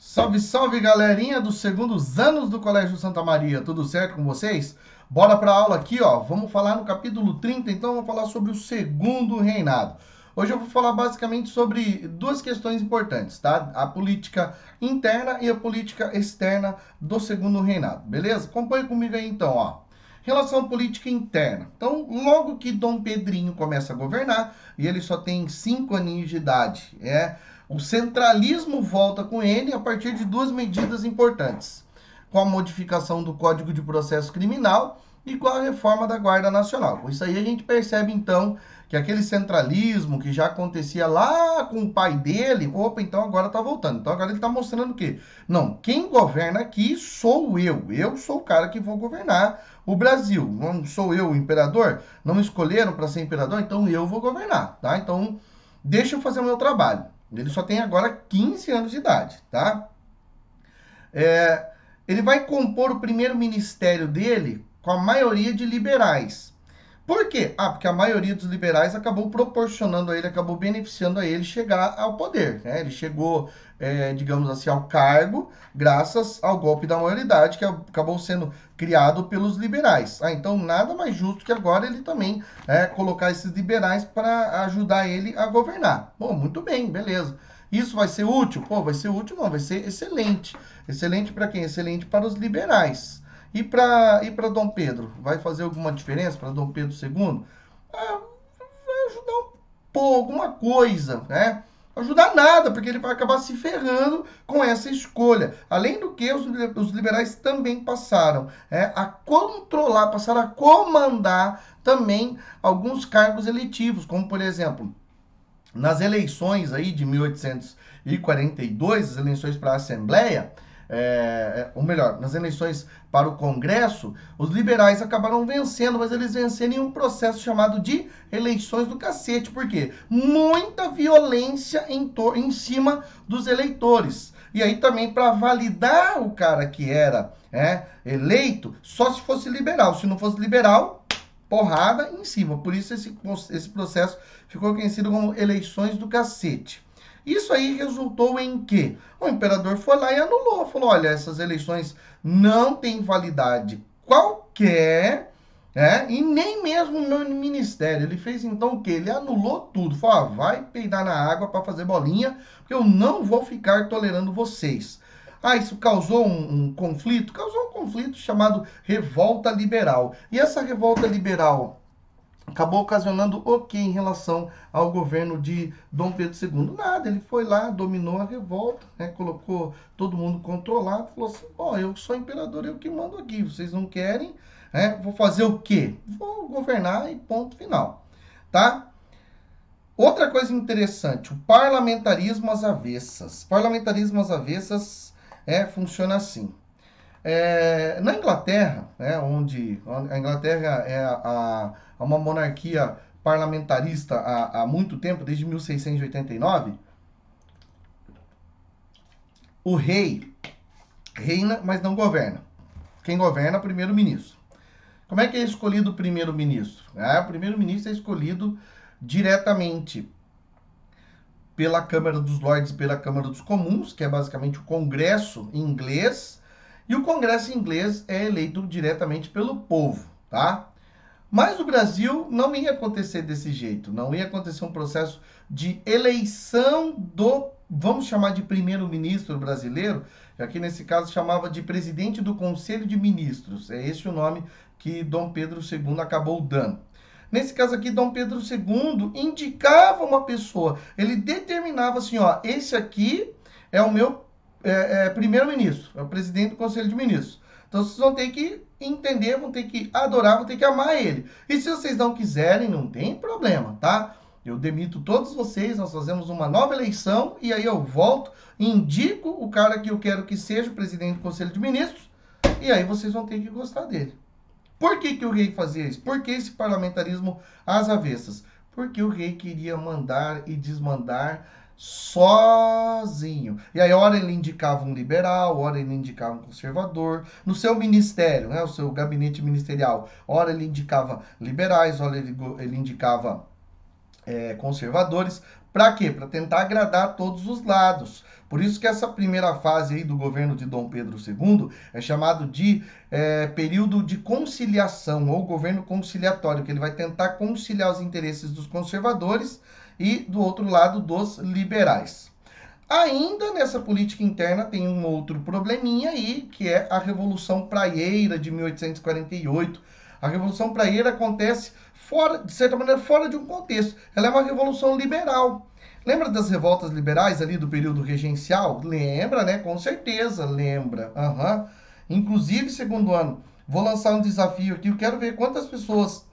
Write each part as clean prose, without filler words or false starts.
Salve, salve, galerinha dos segundos anos do Colégio Santa Maria. Tudo certo com vocês? Bora para a aula aqui, ó. Vamos falar no capítulo 30, então vamos falar sobre o segundo reinado. Hoje eu vou falar basicamente sobre duas questões importantes, tá? A política interna e a política externa do segundo reinado, beleza? Acompanhe comigo aí então, ó. Relação política interna. Então, logo que Dom Pedrinho começa a governar, e ele só tem 5 aninhos de idade, o centralismo volta com ele a partir de duas medidas importantes: com a modificação do Código de Processo Criminal e com a reforma da Guarda Nacional. Com isso aí a gente percebe então que aquele centralismo que já acontecia lá com o pai dele, opa, então agora está voltando. Então agora ele está mostrando o quê? Não, quem governa aqui sou eu. Eu sou o cara que vou governar o Brasil. Não sou eu o imperador? Não me escolheram para ser imperador? Então eu vou governar, tá? Então deixa eu fazer o meu trabalho. Ele só tem agora 15 anos de idade, tá? Ele vai compor o primeiro ministério dele com a maioria de liberais. Por quê? Porque a maioria dos liberais acabou proporcionando a ele, acabou beneficiando a ele chegar ao poder. Né? Ele chegou, digamos assim, ao cargo graças ao golpe da maioridade que acabou sendo criado pelos liberais. Então, nada mais justo que agora ele também colocar esses liberais para ajudar ele a governar. Bom, muito bem, beleza. Isso vai ser útil? Pô, vai ser útil não, vai ser excelente. Excelente para quem? Excelente para os liberais. E para Dom Pedro? Vai fazer alguma diferença para Dom Pedro II? Vai ajudar um pouco, alguma coisa, né? Ajudar nada, porque ele vai acabar se ferrando com essa escolha. Além do que, os liberais também passaram a controlar, passaram a comandar também alguns cargos eletivos, como por exemplo, nas eleições aí de 1842, as eleições para a Assembleia, ou melhor, nas eleições para o Congresso, os liberais acabaram vencendo, mas eles venceram em um processo chamado de eleições do cacete. Por quê? Muita violência em cima dos eleitores. E aí também para validar o cara que era eleito, só se fosse liberal. Se não fosse liberal, porrada em cima. Por isso esse processo ficou conhecido como eleições do cacete. Isso aí resultou em que o imperador foi lá e anulou. Falou, olha, essas eleições não têm validade qualquer, e nem mesmo no ministério. Ele fez então o quê? Ele anulou tudo. Falou, vai peidar na água para fazer bolinha, porque eu não vou ficar tolerando vocês. Isso causou um conflito? Causou um conflito chamado Revolta Liberal. E essa Revolta Liberal acabou ocasionando o que em relação ao governo de Dom Pedro II? Nada, ele foi lá, dominou a revolta, colocou todo mundo controlado, falou assim, eu sou imperador, eu que mando aqui, vocês não querem, vou fazer o quê? Vou governar e ponto final, tá? Outra coisa interessante, o parlamentarismo às avessas. Parlamentarismo às avessas funciona assim. Na Inglaterra, onde a Inglaterra é uma monarquia parlamentarista há muito tempo, desde 1689, o rei reina, mas não governa. Quem governa é o primeiro-ministro. Como é que é escolhido o primeiro-ministro? O primeiro-ministro é escolhido diretamente pela Câmara dos Lordes e pela Câmara dos Comuns, que é basicamente o Congresso inglês, e o Congresso inglês é eleito diretamente pelo povo, tá? Mas no Brasil não ia acontecer desse jeito, não ia acontecer um processo de eleição do, vamos chamar de primeiro-ministro brasileiro, que aqui nesse caso chamava de presidente do Conselho de Ministros, é esse o nome que Dom Pedro II acabou dando. Nesse caso aqui, Dom Pedro II indicava uma pessoa, ele determinava assim, esse aqui é o meu primeiro-ministro, é o presidente do Conselho de Ministros. Então vocês vão ter que entender, vão ter que adorar, vão ter que amar ele. E se vocês não quiserem, não tem problema, tá? Eu demito todos vocês, nós fazemos uma nova eleição e aí eu volto, indico o cara que eu quero que seja o presidente do Conselho de Ministros e aí vocês vão ter que gostar dele. Por que o rei fazia isso? Por que esse parlamentarismo às avessas? Porque o rei queria mandar e desmandar sozinho. E aí, ora ele indicava um liberal, ora ele indicava um conservador. No seu ministério, o seu gabinete ministerial, ora ele indicava liberais, ora ele indicava conservadores, Para quê? Para tentar agradar todos os lados. Por isso que essa primeira fase aí do governo de Dom Pedro II é chamado de período de conciliação ou governo conciliatório, que ele vai tentar conciliar os interesses dos conservadores e, do outro lado, dos liberais. Ainda nessa política interna tem um outro probleminha aí, que é a Revolução Praieira de 1848. A Revolução Praieira acontece fora, de certa maneira, fora de um contexto. Ela é uma revolução liberal. Lembra das revoltas liberais ali do período regencial? Lembra, né? Com certeza, lembra. Uhum. Inclusive, segundo ano, vou lançar um desafio aqui. Eu quero ver quantas pessoas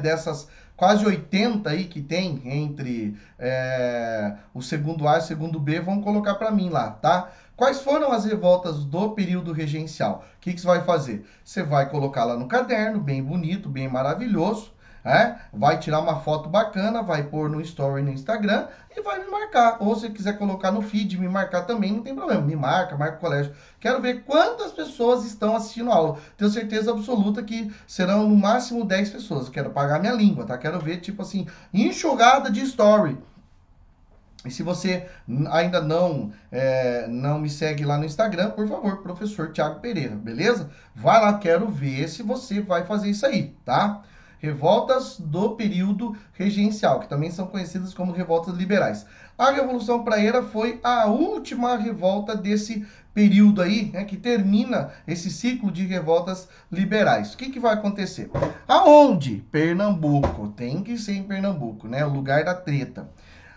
dessas quase 80 aí que tem entre o segundo A e o segundo B, vão colocar para mim lá, tá? Quais foram as revoltas do período regencial? O que você vai fazer? Você vai colocar lá no caderno, bem bonito, bem maravilhoso, vai tirar uma foto bacana, vai pôr no story no Instagram e vai me marcar. Ou se quiser colocar no feed, me marcar também, não tem problema. Me marca, marca o colégio. Quero ver quantas pessoas estão assistindo a aula. Tenho certeza absoluta que serão no máximo 10 pessoas. Quero pagar minha língua, tá? Quero ver, tipo assim, enxugada de story. E se você ainda não me segue lá no Instagram, por favor, professor Thiago Pereira, beleza? Vai lá, quero ver se você vai fazer isso aí, tá? Revoltas do período regencial, que também são conhecidas como revoltas liberais. A Revolução Praieira foi a última revolta desse período aí, que termina esse ciclo de revoltas liberais. O que vai acontecer? Aonde? Pernambuco. Tem que ser em Pernambuco, né? O lugar da treta.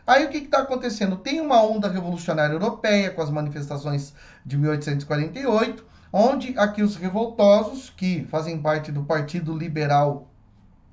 Aí o que está acontecendo? Tem uma onda revolucionária europeia com as manifestações de 1848, onde aqui os revoltosos, que fazem parte do Partido Liberal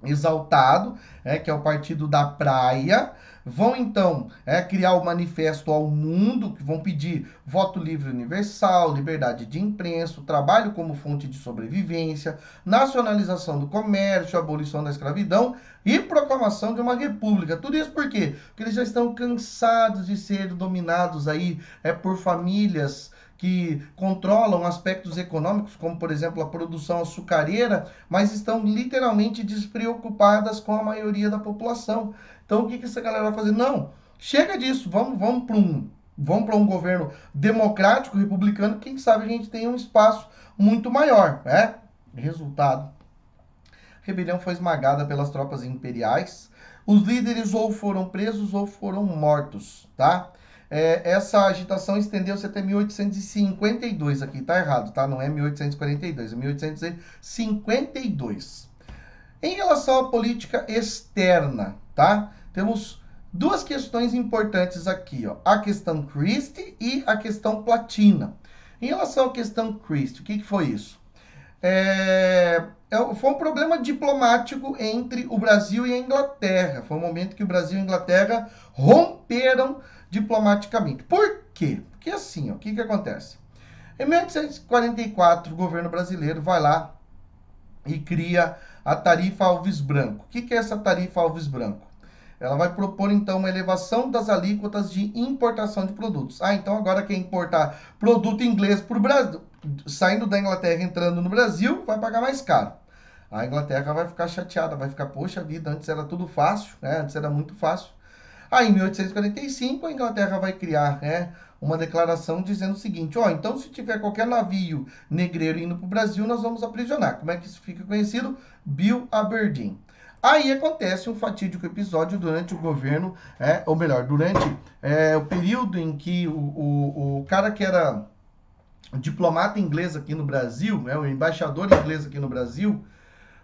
Exaltado, que é o Partido da Praia, vão então criar o Manifesto ao Mundo, que vão pedir voto livre universal, liberdade de imprensa, trabalho como fonte de sobrevivência, nacionalização do comércio, abolição da escravidão e proclamação de uma república. Tudo isso por quê? Porque eles já estão cansados de ser dominados aí por famílias que controlam aspectos econômicos, como por exemplo a produção açucareira, mas estão literalmente despreocupadas com a maioria da população. Então o que essa galera vai fazer? Não, chega disso, vamos para um governo democrático, republicano, quem sabe a gente tem um espaço muito maior, né? Resultado: a rebelião foi esmagada pelas tropas imperiais, os líderes ou foram presos ou foram mortos, tá? Essa agitação estendeu-se até 1852 aqui, tá errado, tá? Não é 1842, é 1852. Em relação à política externa, tá? Temos duas questões importantes aqui, ó. A questão Christie e a questão Platina. Em relação à questão Christie, o que foi isso? Foi um problema diplomático entre o Brasil e a Inglaterra. Foi um momento que o Brasil e a Inglaterra romperam diplomaticamente. Por quê? Porque assim, ó, o que acontece? Em 1844, o governo brasileiro vai lá e cria a tarifa Alves Branco. O que é essa tarifa Alves Branco? Ela vai propor, então, uma elevação das alíquotas de importação de produtos. Então agora quem importar produto inglês para o Brasil, saindo da Inglaterra, entrando no Brasil, vai pagar mais caro. A Inglaterra vai ficar chateada, vai ficar, poxa vida, antes era tudo fácil, né? Antes era muito fácil. Aí, em 1845, a Inglaterra vai criar uma declaração dizendo o seguinte: então se tiver qualquer navio negreiro indo para o Brasil, nós vamos aprisionar. Como é que isso fica conhecido? Bill Aberdeen. Aí acontece um fatídico episódio durante o governo, ou melhor, durante o período em que o cara que era diplomata inglês aqui no Brasil, o embaixador inglês aqui no Brasil,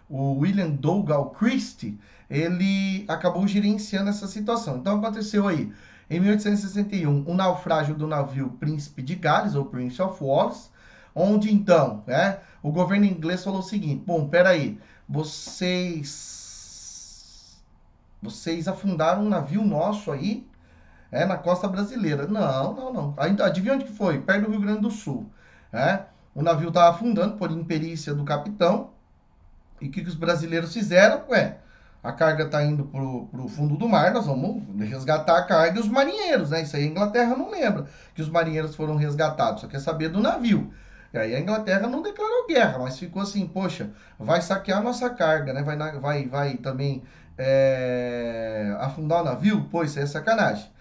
o William Dougal Christie, ele acabou gerenciando essa situação. Então aconteceu aí, em 1861, o naufrágio do navio Príncipe de Gales, ou Prince of Wales, onde então o governo inglês falou o seguinte: bom, peraí, vocês afundaram um navio nosso aí, na costa brasileira. Não. Adivinha onde que foi? Perto do Rio Grande do Sul. O navio estava afundando por imperícia do capitão. E o que os brasileiros fizeram? A carga está indo pro fundo do mar, nós vamos resgatar a carga e os marinheiros, Isso aí a Inglaterra não lembra, que os marinheiros foram resgatados, só quer saber do navio. E aí a Inglaterra não declarou guerra, mas ficou assim, poxa, vai saquear a nossa carga, Vai também afundar o navio? Pô, isso é sacanagem.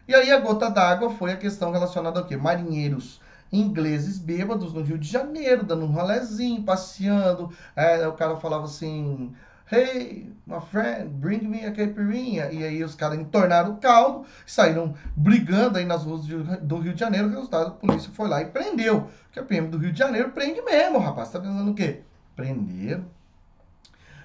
E aí a gota d'água foi a questão relacionada ao quê? Marinheiros ingleses bêbados no Rio de Janeiro, dando um rolezinho, passeando. O cara falava assim, hey, my friend, bring me a caipirinha. E aí os caras entornaram o caldo, saíram brigando aí nas ruas do Rio de Janeiro. O resultado, a polícia foi lá e prendeu. Porque a PM do Rio de Janeiro prende mesmo, rapaz. Tá pensando o quê? Prenderam.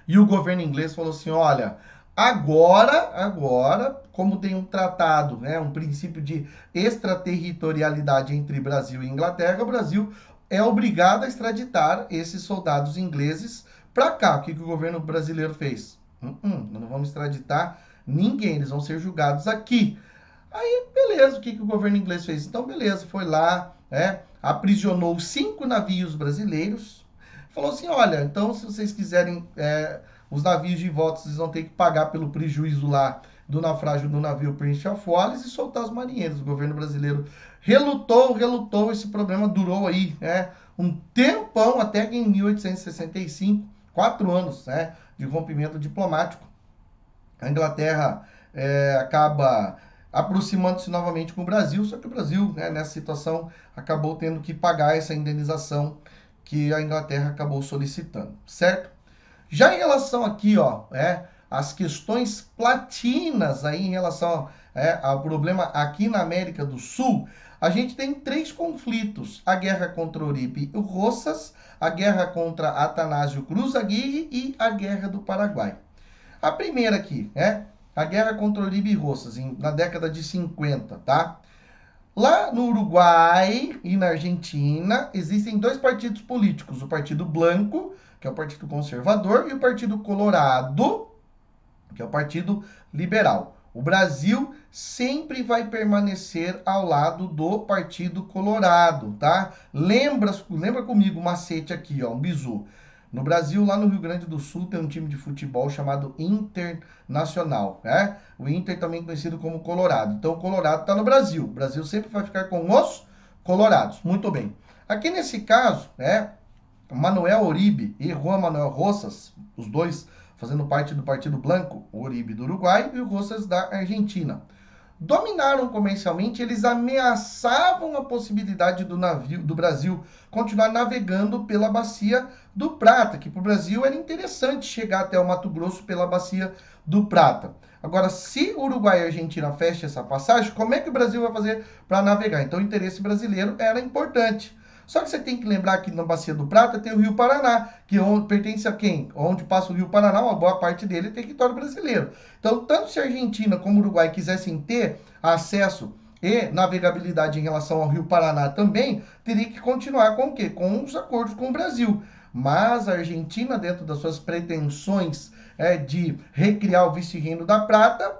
E o governo inglês falou assim, olha, agora, como tem um tratado, né, um princípio de extraterritorialidade entre Brasil e Inglaterra, o Brasil é obrigado a extraditar esses soldados ingleses para cá. O que o governo brasileiro fez? Não vamos extraditar ninguém, eles vão ser julgados aqui. Aí, beleza, o que o governo inglês fez? Então, beleza, foi lá, aprisionou 5 navios brasileiros, falou assim, olha, então se vocês quiserem os navios de volta, vocês vão ter que pagar pelo prejuízo lá do naufrágio do navio Prince of Wales e soltar os marinheiros. O governo brasileiro relutou, esse problema durou aí, um tempão, até que em 1865, 4 anos, de rompimento diplomático, a Inglaterra acaba aproximando-se novamente com o Brasil, só que o Brasil, nessa situação, acabou tendo que pagar essa indenização que a Inglaterra acabou solicitando, certo? Já em relação aqui, as questões platinas aí em relação ao problema aqui na América do Sul, a gente tem 3 conflitos: a guerra contra Oribe e Roças, a guerra contra Atanásio Cruz Aguirre e a guerra do Paraguai. A primeira aqui, a guerra contra Oribe e Roças, na década de 50, tá? Lá no Uruguai e na Argentina existem 2 partidos políticos, o Partido Blanco, que é o Partido Conservador, e o Partido Colorado, que é o Partido Liberal. O Brasil sempre vai permanecer ao lado do Partido Colorado, tá? Lembra comigo o macete aqui, um bizu. No Brasil, lá no Rio Grande do Sul, tem um time de futebol chamado Internacional, O Inter também conhecido como Colorado. Então, o Colorado está no Brasil. O Brasil sempre vai ficar com os colorados. Muito bem. Aqui nesse caso, Manuel Oribe e Juan Manuel Roças, os dois fazendo parte do Partido Blanco, o Oribe do Uruguai e o Roças da Argentina, dominaram comercialmente. Eles ameaçavam a possibilidade do Brasil continuar navegando pela bacia do Prata, que para o Brasil era interessante chegar até o Mato Grosso pela bacia do Prata. Agora, se o Uruguai e a Argentina fecham essa passagem, como é que o Brasil vai fazer para navegar? Então, o interesse brasileiro era importante. Só que você tem que lembrar que na Bacia do Prata tem o Rio Paraná, que pertence a quem? Onde passa o Rio Paraná, uma boa parte dele é território brasileiro. Então, tanto se a Argentina como o Uruguai quisessem ter acesso e navegabilidade em relação ao Rio Paraná também, teria que continuar com o quê? Com os acordos com o Brasil. Mas a Argentina, dentro das suas pretensões de recriar o vice-reino da Prata,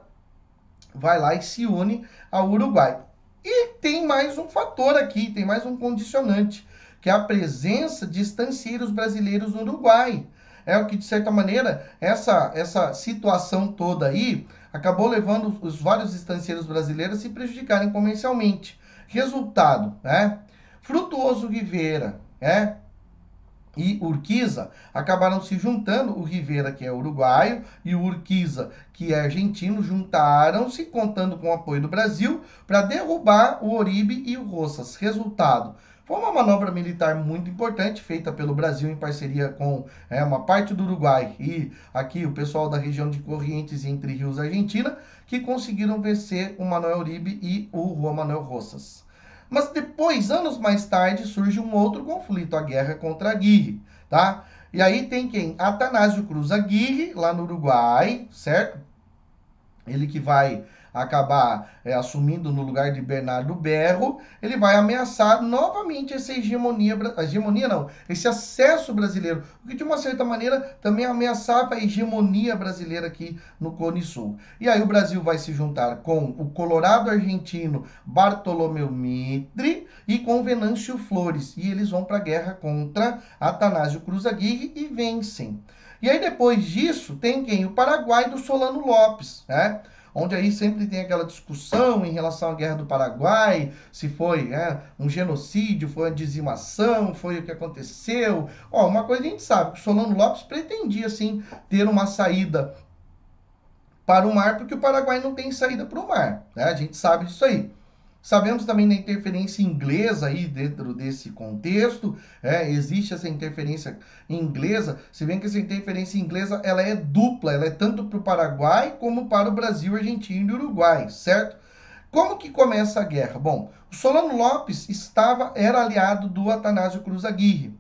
vai lá e se une ao Uruguai. E tem mais um fator aqui, tem mais um condicionante, que é a presença de estancieiros brasileiros no Uruguai. É o que, de certa maneira, essa situação toda aí acabou levando os vários estancieiros brasileiros a se prejudicarem comercialmente. Resultado, Frutuoso Rivera, e Urquiza acabaram se juntando. O Rivera, que é uruguaio, e o Urquiza, que é argentino, juntaram-se, contando com o apoio do Brasil, para derrubar o Oribe e o Roças. Resultado: foi uma manobra militar muito importante, feita pelo Brasil em parceria com uma parte do Uruguai e aqui o pessoal da região de Corrientes, Entre Rios, Argentina, que conseguiram vencer o Manuel Oribe e o Juan Manuel Roças. Mas depois, anos mais tarde, surge um outro conflito, a guerra contra Aguirre, tá? E aí tem quem? Atanásio Cruz Aguirre, lá no Uruguai, certo? Ele que vai acabar assumindo no lugar de Bernardo Berro, ele vai ameaçar novamente essa esse acesso brasileiro, o que de uma certa maneira também ameaçava a hegemonia brasileira aqui no Cone Sul. E aí o Brasil vai se juntar com o colorado argentino Bartolomeu Mitre e com Venâncio Flores, e eles vão para a guerra contra Atanásio Cruz Aguirre e vencem. E aí depois disso tem quem? O Paraguai do Solano Lopes, onde aí sempre tem aquela discussão em relação à Guerra do Paraguai, se foi um genocídio, foi uma dizimação, foi o que aconteceu. Uma coisa a gente sabe, que o Solano Lopes pretendia, sim, ter uma saída para o mar, porque o Paraguai não tem saída para o mar, né? A gente sabe disso aí. Sabemos também da interferência inglesa aí dentro desse contexto, existe essa interferência inglesa, se bem que essa interferência inglesa ela é dupla, ela é tanto para o Paraguai como para o Brasil, Argentina e Uruguai, certo? Como que começa a guerra? Bom, o Solano Lopes era aliado do Atanásio Cruz Aguirre.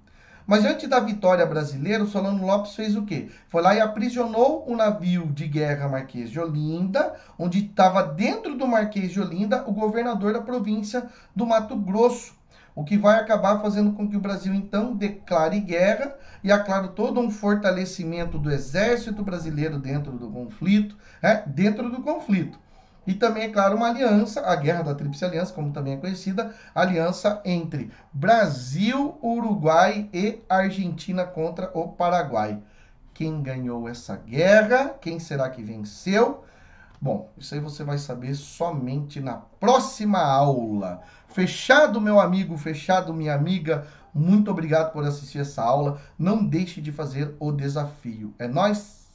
Mas antes da vitória brasileira, o Solano Lopes fez o quê? Foi lá e aprisionou o navio de guerra Marquês de Olinda, onde estava dentro do Marquês de Olinda o governador da província do Mato Grosso, o que vai acabar fazendo com que o Brasil então declare guerra e aclare todo um fortalecimento do exército brasileiro dentro do conflito, dentro do conflito. E também, é claro, uma aliança, a Guerra da Tríplice Aliança, como também é conhecida, aliança entre Brasil, Uruguai e Argentina contra o Paraguai. Quem ganhou essa guerra? Quem será que venceu? Bom, isso aí você vai saber somente na próxima aula. Fechado, meu amigo, fechado, minha amiga. Muito obrigado por assistir essa aula. Não deixe de fazer o desafio. É nóis!